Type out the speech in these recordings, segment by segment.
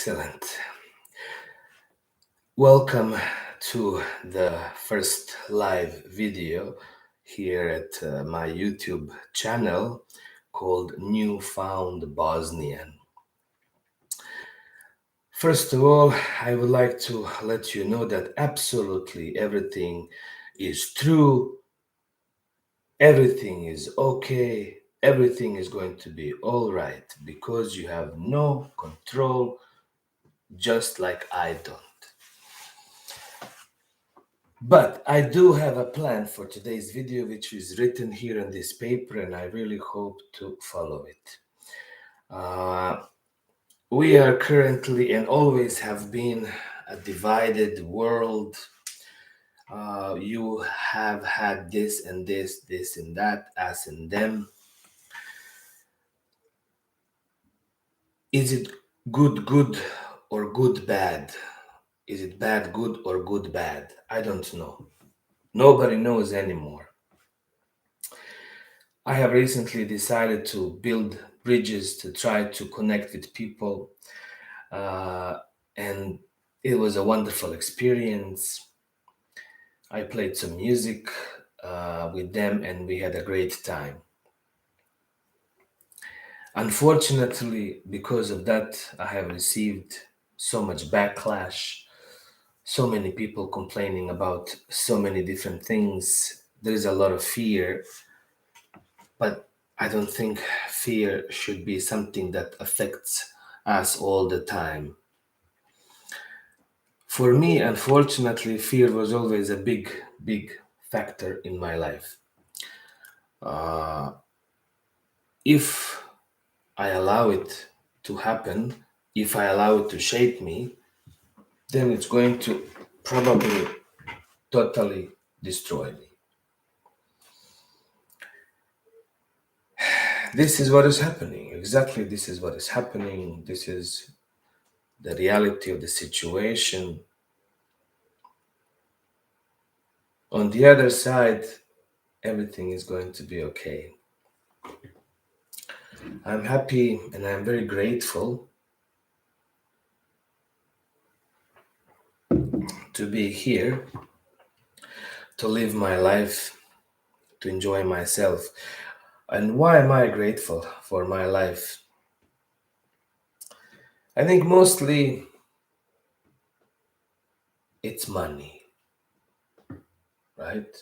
Excellent. Welcome to the first live video here at my YouTube channel called Newfound Bosnian. First of all, I would like to let you know that absolutely everything is true, everything is okay, everything is going to be all right because you have no control, just like I don't. But I do have a plan for today's video, which is written here on this paper, and I really hope to follow it. We are currently and always have been a divided world. You have had this and this, this and that, us and them. Is it good, good, or good, bad? Is it bad, good, or good, bad? I don't know. Nobody knows anymore. I have recently decided to build bridges to try to connect with people, and it was a wonderful experience. I played some music with them, and we had a great time. Unfortunately, because of that, I have received so much backlash, so many people complaining about so many different things. There is a lot of fear, but I don't think fear should be something that affects us all the time. For me, unfortunately, fear was always a big, big factor in my life. Uh, if I allow it to happen, if I allow it to shape me, then it's going to probably totally destroy me. This is what is happening. Exactly, this is what is happening. This is the reality of the situation. On the other side, everything is going to be okay. I'm happy and I'm very grateful to be here, to live my life, to enjoy myself. And why am I grateful for my life? I think mostly it's money, right?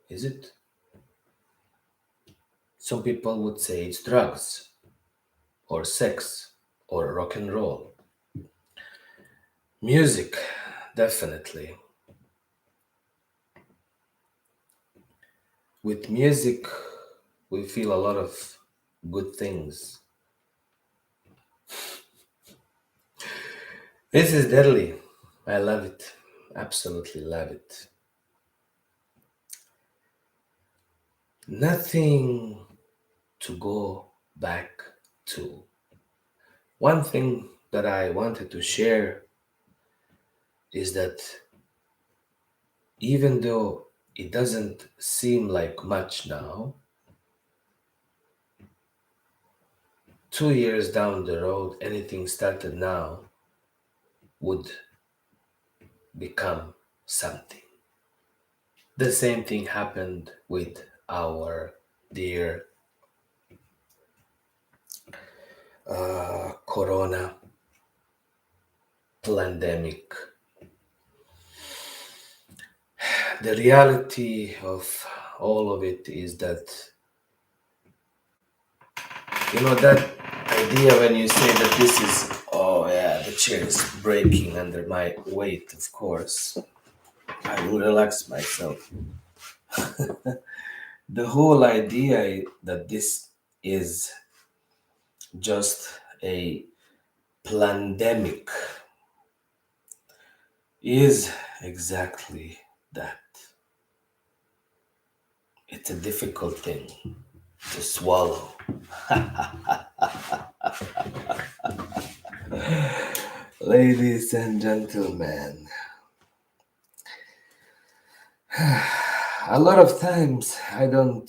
Is it? Some people would say it's drugs, or sex, or rock and roll. Music, definitely. With music, we feel a lot of good things. This is deadly. I love it. Absolutely love it. Nothing to go back to. One thing that I wanted to share is that even though it doesn't seem like much now, 2 years down the road, anything started now would become something. The same thing happened with our dear corona pandemic. The reality of all of it is that, that idea when you say that this is, oh yeah, the chair is breaking under my weight, of course, I will relax myself. The whole idea that this is just a pandemic is exactly that. It's a difficult thing to swallow. Ladies and gentlemen, a lot of times I don't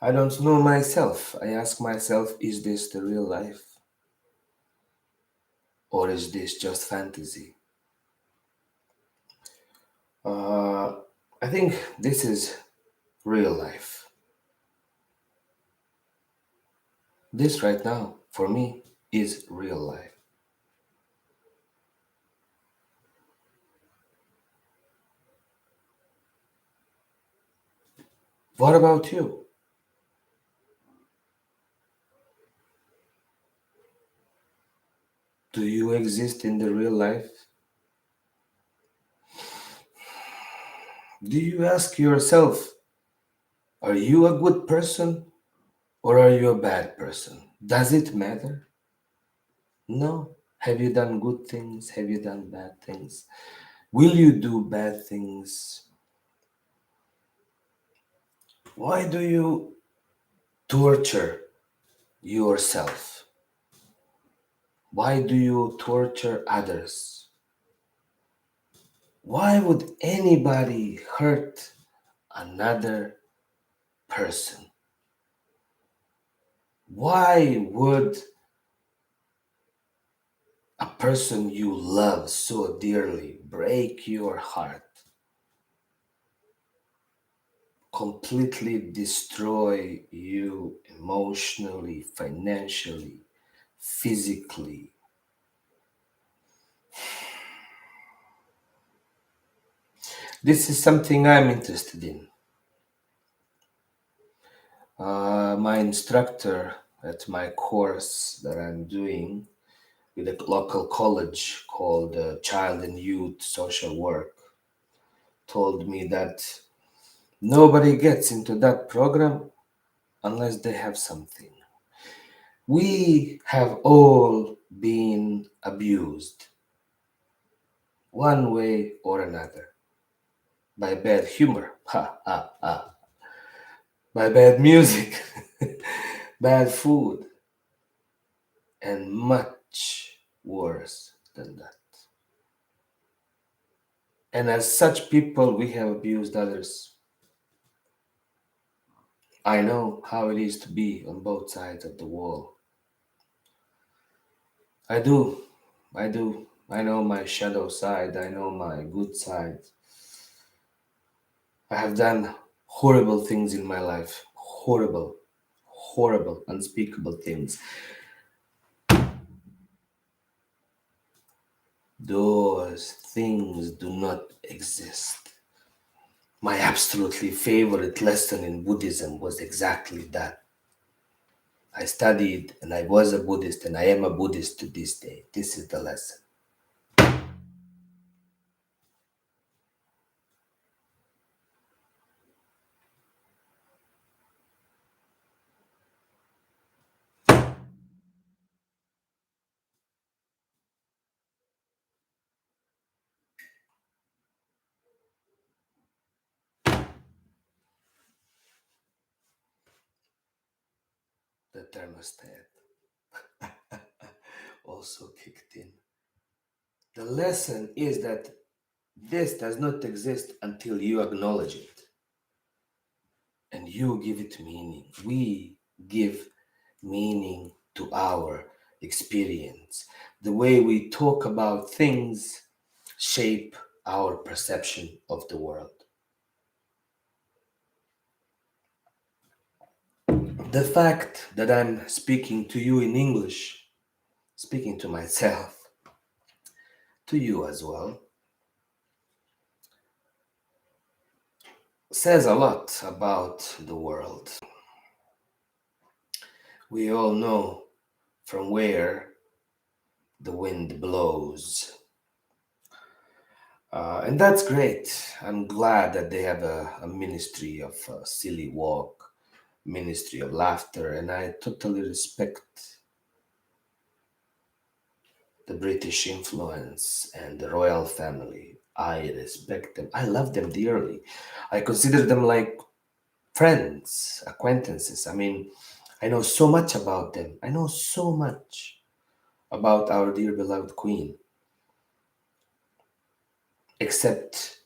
know myself. I ask myself, is this the real life? Or is this just fantasy? Uh, I think this is real life. This right now, for me, is real life. What about you? Do you exist in the real life? Do you ask yourself, are you a good person or are you a bad person? Does it matter? No. Have you done good things? Have you done bad things? Will you do bad things? Why do you torture yourself? Why do you torture others? Why would anybody hurt another person? Why would a person you love so dearly break your heart, completely destroy you emotionally, financially, physically? This is something I'm interested in. My instructor at my course that I'm doing with a local college called Child and Youth Social Work told me that nobody gets into that program unless they have something. We have all been abused one way or another by bad humor, ha ha ha, by bad music, bad food, and much worse than that. And as such people, we have abused others. I know how it is to be on both sides of the wall. I do. I do. I know my shadow side. I know my good side. I have done horrible things in my life. Horrible, horrible, unspeakable things. Those things do not exist. My absolutely favorite lesson in Buddhism was exactly that. I studied and I was a Buddhist and I am a Buddhist to this day. This is the lesson. The thermostat also kicked in. The lesson is that this does not exist until you acknowledge it and you give it meaning. We give meaning to our experience. The way we talk about things shape our perception of the world. The fact that I'm speaking to you in English, speaking to myself, to you as well, says a lot about the world. We all know from where the wind blows. And that's great. I'm glad that they have a ministry of silly walk, ministry of laughter, and I totally respect the British influence and the royal family. I respect them. I love them dearly. I consider them like friends, acquaintances. I mean, I know so much about them. I know so much about our dear beloved Queen. Except,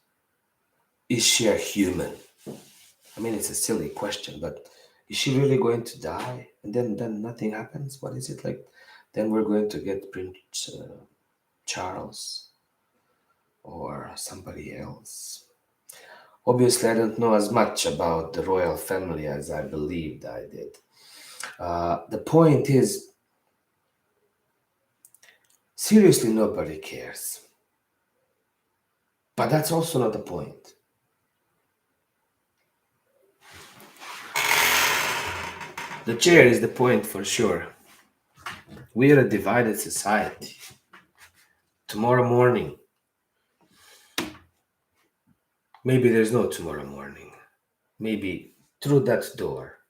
is she a human? I mean, it's a silly question, but is she really going to die? And then nothing happens? What is it like? Then we're going to get Prince. Charles or somebody else. Obviously, I don't know as much about the royal family as I believed I did. The point is, seriously, nobody cares. But that's also not the point. The chair is the point for sure. We are a divided society. Tomorrow morning, maybe there's no tomorrow morning. Maybe through that door,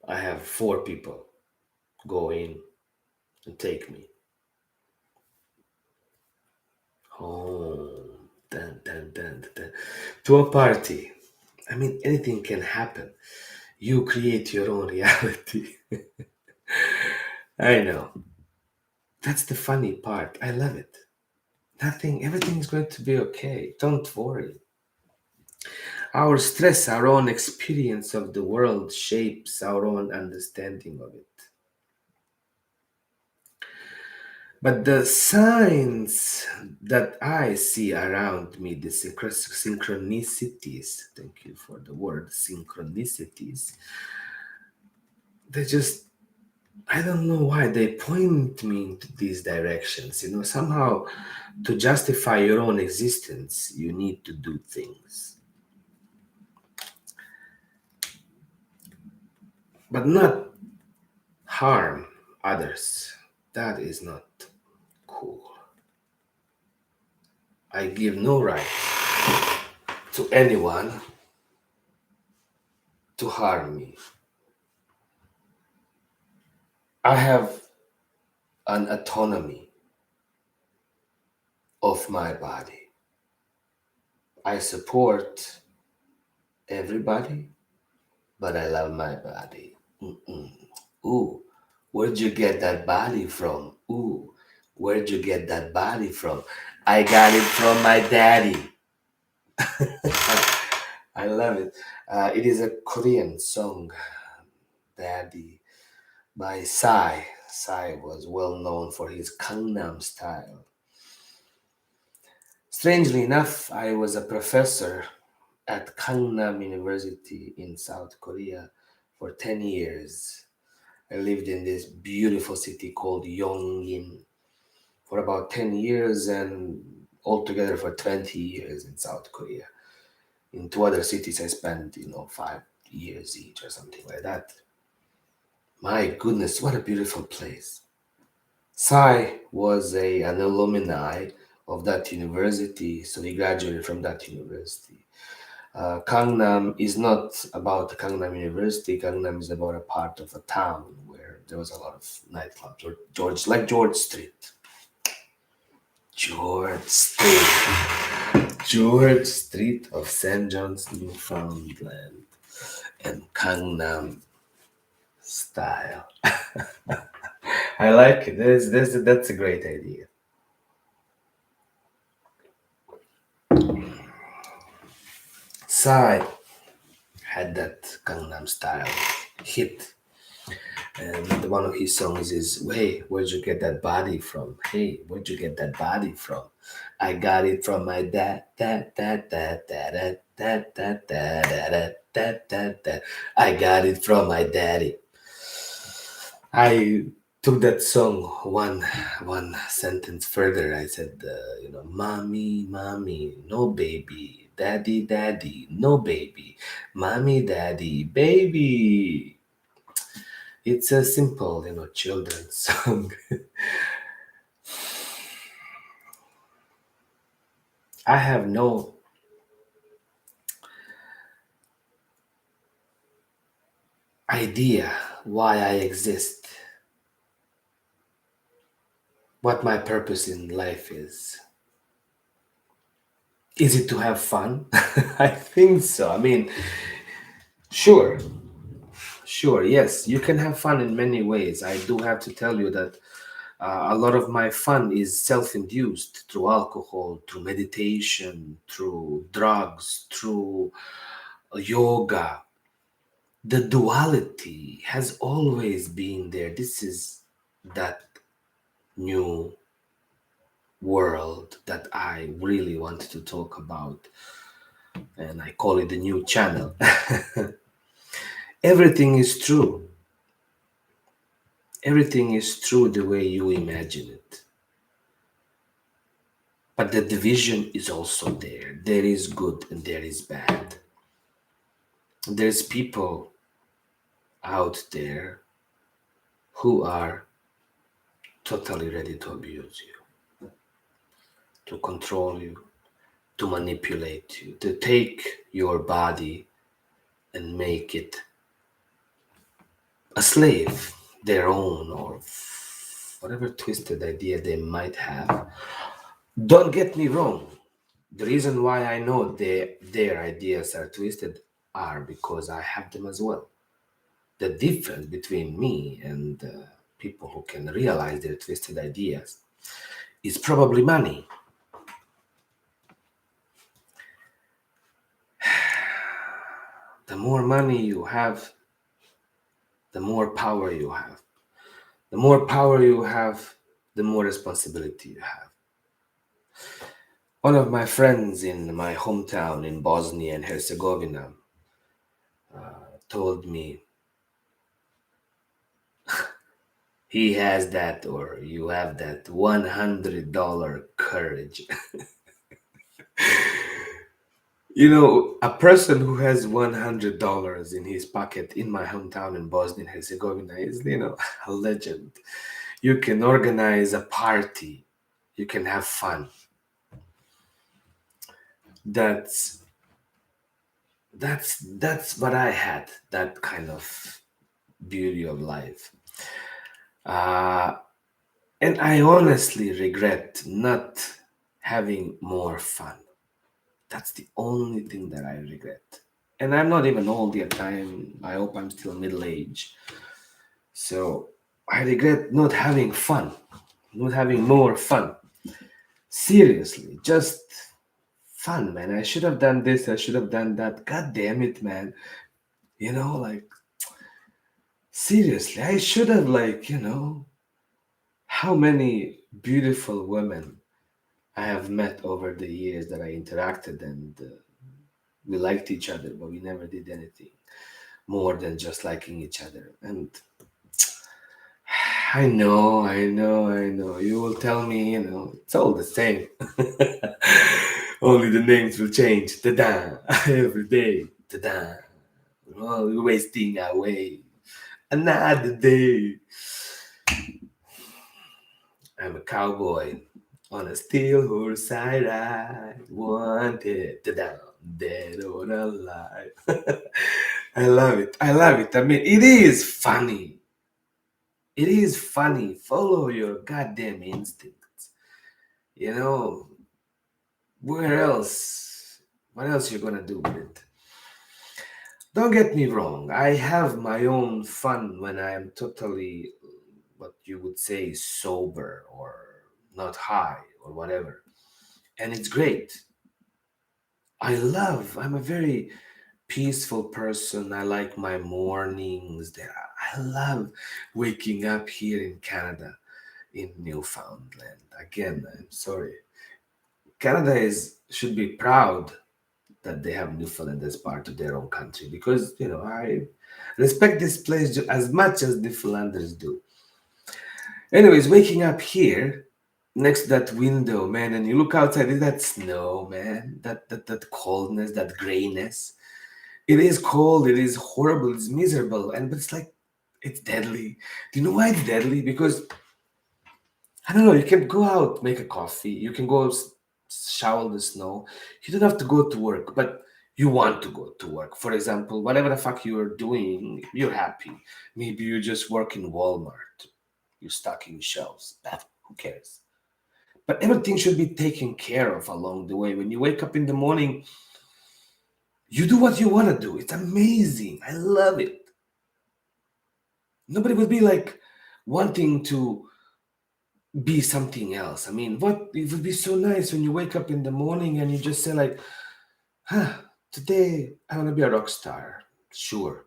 I have four people go in and take me home. Dun, dun, dun, dun, dun. To a party. I mean, anything can happen. You create your own reality. I know. That's the funny part. I love it. Everything is going to be okay. Don't worry. Our stress, our own experience of the world shapes our own understanding of it. But the signs that I see around me, the synchronicities, thank you for the word, synchronicities, they just, I don't know why, they point me into these directions. Somehow to justify your own existence, you need to do things. But not harm others. That is not cool. I give no right to anyone to harm me. I have an autonomy of my body. I support everybody, but I love my body. Mm-mm. Ooh, where'd you get that body from? Ooh, where'd you get that body from? I got it from my daddy. I love it. It is a Korean song, Daddy, by Psy. Psy was well known for his Gangnam style. Strangely enough, I was a professor at Gangnam University in South Korea for 10 years. I lived in this beautiful city called Yongin for about 10 years and altogether for 20 years in South Korea. In two other cities, I spent, 5 years each or something like that. My goodness, what a beautiful place. Sai was an alumni of that university, so he graduated from that university. Gangnam is not about Gangnam University. Gangnam is about a part of a town where there was a lot of nightclubs, or George Street. George Street. George Street of St. John's, Newfoundland, and Gangnam style. I like it. That's a great idea. Psy had that Gangnam style hit, and one of his songs is, "Hey, where'd you get that body from? Hey, where'd you get that body from? I got it from my dad, dad, dad, dad, dad, dad, dad, dad, dad, dad, dad, dad. I got it from my daddy." I took that song one sentence further. I said, "Mommy, mommy, no baby, daddy, daddy, no baby, mommy, daddy, baby." It's a simple, children's song. I have no idea why I exist, what my purpose in life is. Is it to have fun? I think so. I mean, sure, sure, yes, you can have fun in many ways. I do have to tell you that a lot of my fun is self induced through alcohol, through meditation, through drugs, through yoga. The duality has always been there. This is that new world that I really wanted to talk about, and I call it the new channel. Everything is true. Everything is true the way you imagine it. But the division is also there. There is good and there is bad. There's people out there who are totally ready to abuse you, to control you, to manipulate you, to take your body and make it a slave, their own, or whatever twisted idea they might have. Don't get me wrong. The reason why I know their ideas are twisted are because I have them as well. The difference between me and people who can realize their twisted ideas is probably money. The more money you have, the more power you have. The more power you have, the more responsibility you have. One of my friends in my hometown in Bosnia and Herzegovina told me he has that, or you have that $100 courage. A person who has $100 in his pocket in my hometown in Bosnia and Herzegovina is, a legend. You can organize a party, you can have fun. That's what I had, that kind of beauty of life. And I honestly regret not having more fun. That's the only thing that I regret. And I'm not even old yet. I hope I'm still middle age. So I regret not having fun, not having more fun. Seriously, just fun, man. I should have done this, I should have done that. God damn it, man. Like, seriously, I should have, how many beautiful women I have met over the years that I interacted, and we liked each other, but we never did anything more than just liking each other. And I know, I know, I know. You will tell me, it's all the same. Only the names will change. Ta-da! Every day. Ta-da! Oh, we're wasting away. Another day. I'm a cowboy on a steel horse I ride. Wanted to down, dead or alive. I love it. I love it. I mean, it is funny. It is funny. Follow your goddamn instincts. You know, where else? What else you gonna do with it? Don't get me wrong. I have my own fun when I am totally, what you would say, sober or not high or whatever. And it's great. I'm a very peaceful person. I like my mornings. I love waking up here in Canada, in Newfoundland. Again, I'm sorry. Canada should be proud that they have Newfoundland as part of their own country, because I respect this place as much as Newfoundlanders do. Anyways, waking up here next to that window, man, and you look outside, is that snow, man? That coldness, that grayness. It is cold, it is horrible, it's miserable, but it's like, it's deadly. Do you know why it's deadly? Because I don't know, you can go out, make a coffee, you can go shovel the snow. You don't have to go to work, but you want to go to work. For example, whatever the fuck you're doing, you're happy. Maybe you just work in Walmart, you're stocking shelves. Who cares? But everything should be taken care of along the way. When you wake up in the morning, you do what you want to do. It's amazing. I love it. Nobody would be like wanting to be something else. I mean, what it would be so nice when you wake up in the morning and you just say like, today I want to be a rock star. Sure.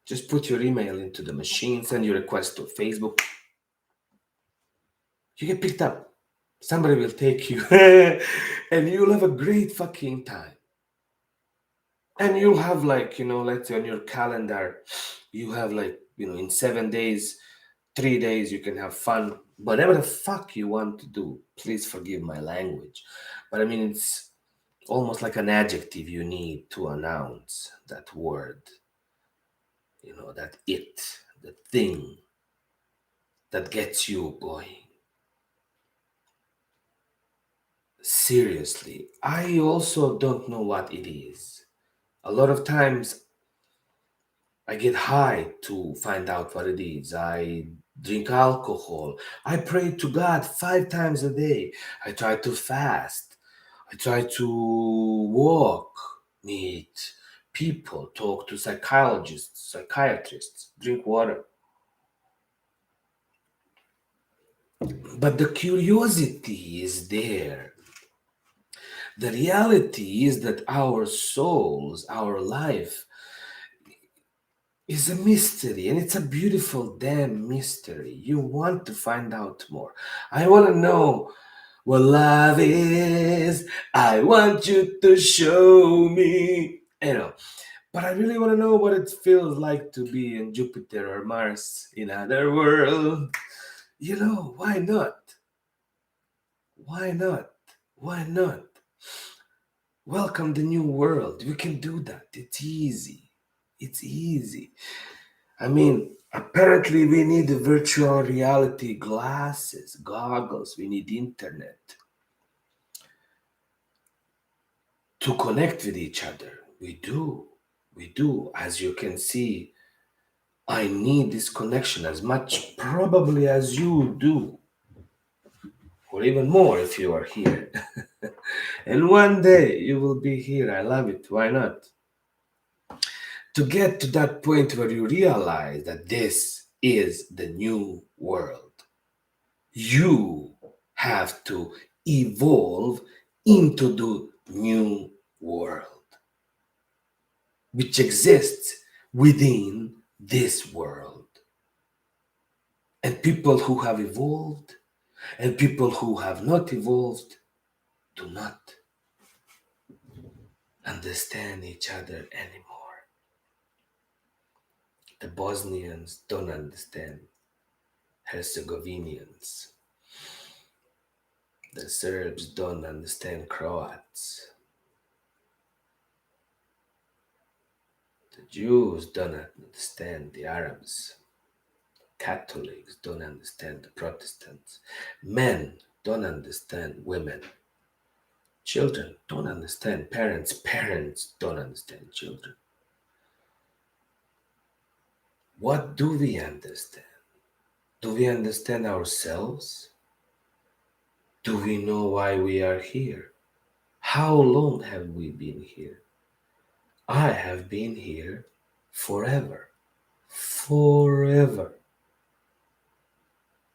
Just put your email into the machine, send your request to Facebook. You get picked up. Somebody will take you and you'll have a great fucking time. And you'll have like, let's say on your calendar, you have like, in 7 days, 3 days, you can have fun. Whatever the fuck you want to do, please forgive my language. But I mean, it's almost like an adjective you need to announce that word, that the thing that gets you going. Seriously, I also don't know what it is. A lot of times I get high to find out what it is. I drink alcohol. I pray to God 5 times a day. I try to fast. I try to walk, meet people, talk to psychologists, psychiatrists, drink water. But the curiosity is there. The reality is that our souls, our life, is a mystery, and it's a beautiful damn mystery. You want to find out more. I want to know what love is. I want you to show me. But I really want to know what it feels like to be in Jupiter or Mars in another world. Why not? Why not? Why not? Welcome the new world. We can do that. It's easy. It's easy. I mean, apparently we need virtual reality glasses, goggles. We need internet to connect with each other. We do. We do. As you can see, I need this connection as much probably as you do, or even more if you are here. And one day you will be here. I love it. Why not? To get to that point where you realize that this is the new world, you have to evolve into the new world, which exists within this world. And people who have evolved and people who have not evolved do not understand each other anymore. The Bosnians don't understand Herzegovinians. The Serbs don't understand Croats. The Jews don't understand the Arabs. Catholics don't understand the Protestants. Men don't understand women. Children don't understand parents. Parents don't understand children. What do we understand? Do we understand ourselves? Do we know why we are here? How long have we been here? I have been here forever. Forever.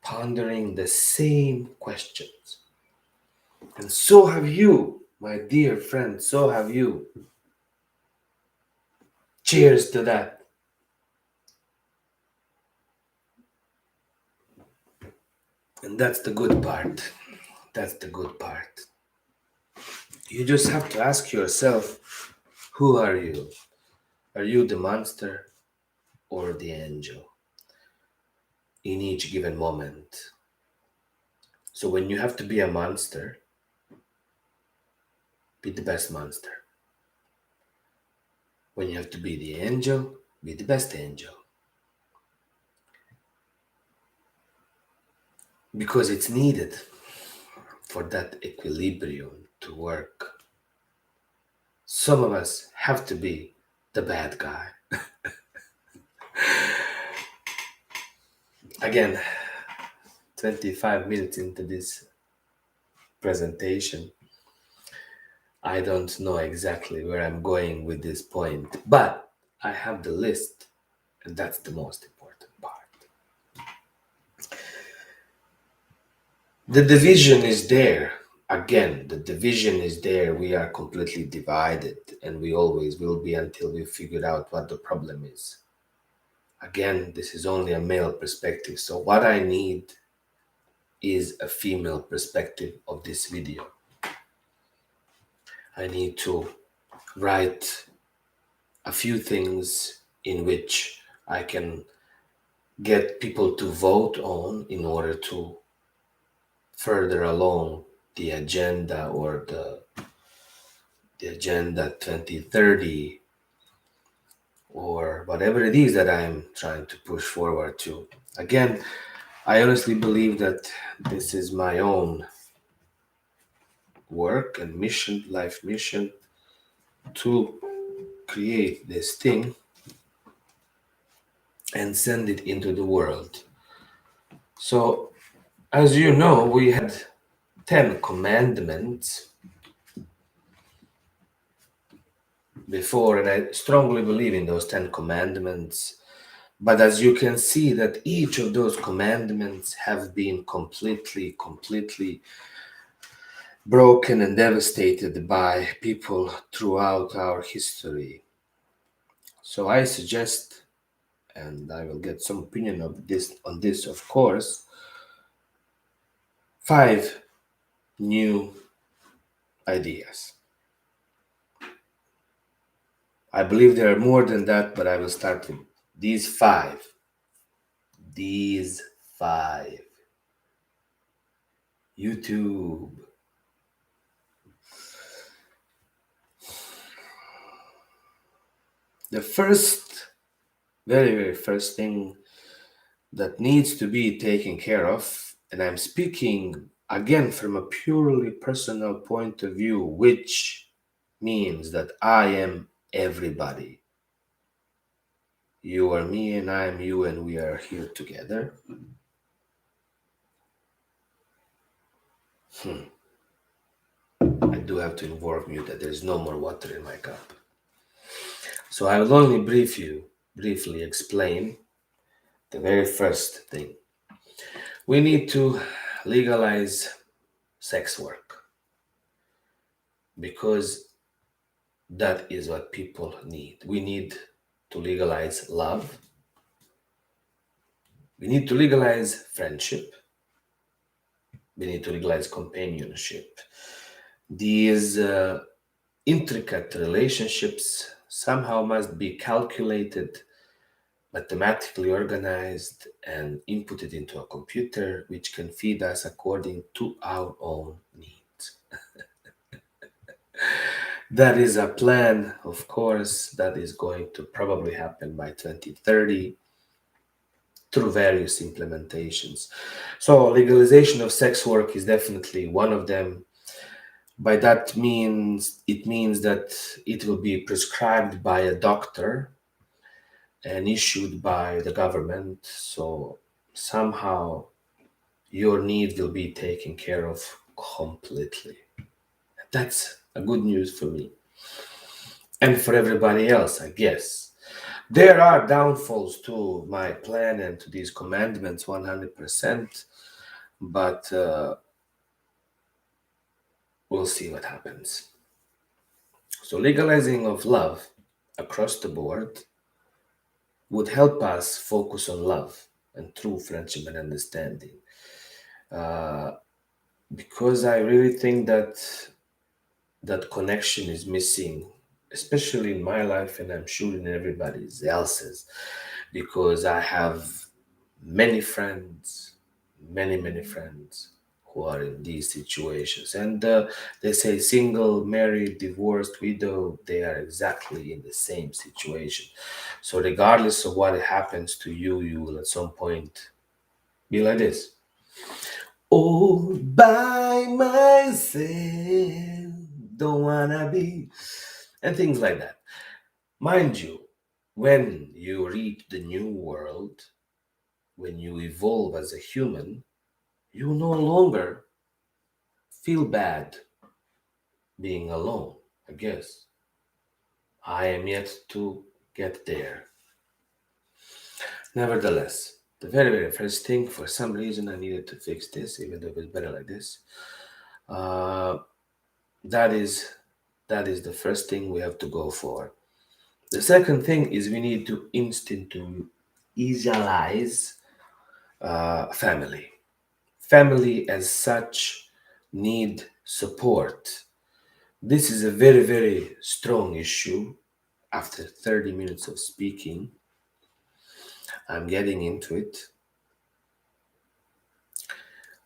Pondering the same questions. And so have you, my dear friend, so have you. Cheers to that. And that's the good part. That's the good part. You just have to ask yourself, who are you? Are you the monster or the angel in each given moment? So when you have to be a monster, be the best monster. When you have to be the angel, be the best angel. Because it's needed for that equilibrium to work. Some of us have to be the bad guy. Again, 25 minutes into this presentation, I don't know exactly where I'm going with this point, but I have the list, and that's the most important part. The division is there. Again, the division is there. We are completely divided, and we always will be until we figure out what the problem is. Again, this is only a male perspective. So what I need is a female perspective of this video. I need to write a few things in which I can get people to vote on in order to further along the agenda, or the agenda 2030, or whatever it is that I'm trying to push forward to. Again, I honestly believe that this is my own work and mission, life mission, to create this thing and send it into the world. So, as you know, we had 10 commandments before, and I strongly believe in those 10 commandments. But as you can see, that each of those commandments have been completely broken and devastated by people throughout our history. So I suggest, and I will get some opinion of this on this, of course, 5 new ideas. I believe there are more than that, but I will start with these 5. These 5. YouTube. The first, very first thing that needs to be taken care of, and I'm speaking again from a purely personal point of view, which means that I am everybody. You are me and I am you, and we are here together. I do have to inform you that there's no more water in my cup. So I will only briefly explain the very first thing. We need to legalize sex work, because that is what people need. We need to legalize love. We need to legalize friendship. We need to legalize companionship. These intricate relationships somehow must be calculated, mathematically organized, and inputted into a computer, which can feed us according to our own needs. That is a plan, of course, that is going to probably happen by 2030 through various implementations. So legalization of sex work is definitely one of them. By that means, it means that it will be prescribed by a doctor and issued by the government. So somehow your need will be taken care of completely. That's a good news for me. And for everybody else, I guess. There are downfalls to my plan and to these commandments, 100%, but we'll see what happens. So legalizing of love across the board would help us focus on love and true friendship and understanding. Because I really think that connection is missing, especially in my life, and I'm sure in everybody else's, because I have many friends, many friends who are in these situations. And they say single, married, divorced, widow, they are exactly in the same situation. So regardless of what happens to you, you will at some point be like this. All by myself, don't wanna be, and things like that. Mind you, when you reach the new world, when you evolve as a human, you no longer feel bad being alone, I guess. I am yet to get there. Nevertheless, the very first thing, for some reason, I needed to fix this, even though it was better like this. That is the first thing we have to go for. The second thing is we need to institutionalize family. family as such need support. This is a very, very strong issue. After 30 minutes of speaking, I'm getting into it.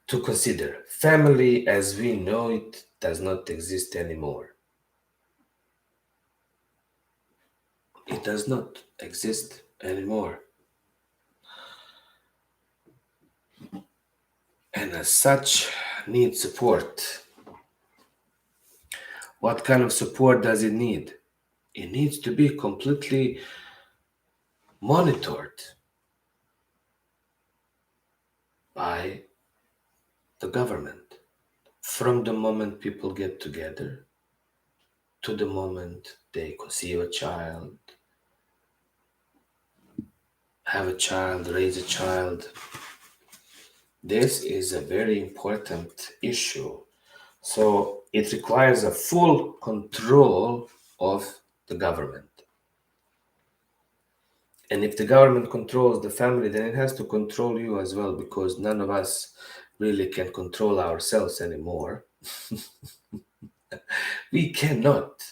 To consider, family as we know it does not exist anymore. It does not exist anymore. And as such, needs support. What kind of support does it need? It needs to be completely monitored by the government. From the moment people get together to the moment they conceive a child, have a child, raise a child. This is a very important issue. So it requires a full control of the government. And if the government controls the family, then it has to control you as well, because none of us really can control ourselves anymore. We cannot,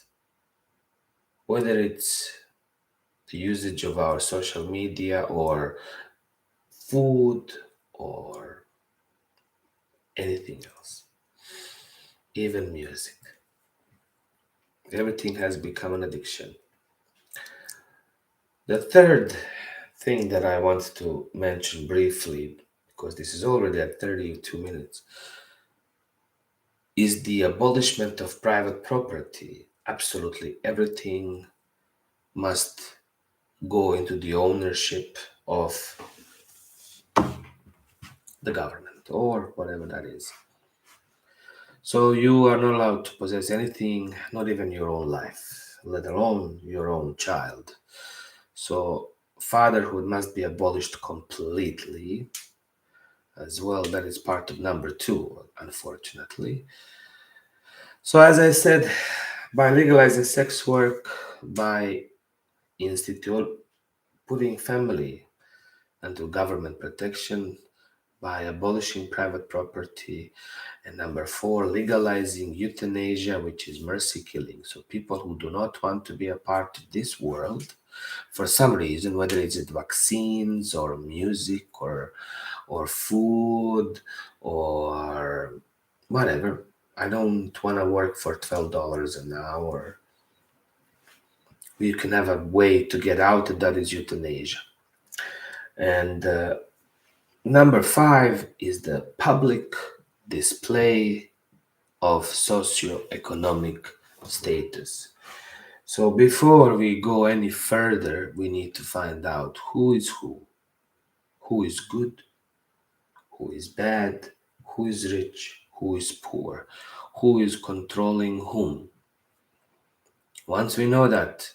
whether it's the usage of our social media or food or anything else, even music. Everything has become an addiction. The third thing that I want to mention briefly, because this is already at 32 minutes, is the abolishment of private property. Absolutely everything must go into the ownership of the government or whatever that is. So you are not allowed to possess anything, not even your own life, let alone your own child. So fatherhood must be abolished completely as well. That is part of number two, unfortunately. So as I said, by legalizing sex work, by putting family under government protection, by abolishing private property, and number four, legalizing euthanasia, which is mercy killing. So people who do not want to be a part of this world for some reason, whether it's vaccines or music or food or whatever. I don't want to work for $12 an hour. You can have a way to get out, and that is euthanasia. And number five is the public display of socioeconomic status. So before we go any further, we need to find out who is good, who is bad, who is rich, who is poor, who is controlling whom. Once we know that,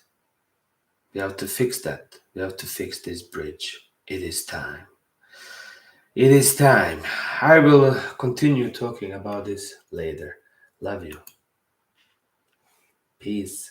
we have to fix that. We have to fix this bridge. It is time. It is time. I will continue talking about this later. Love you. Peace.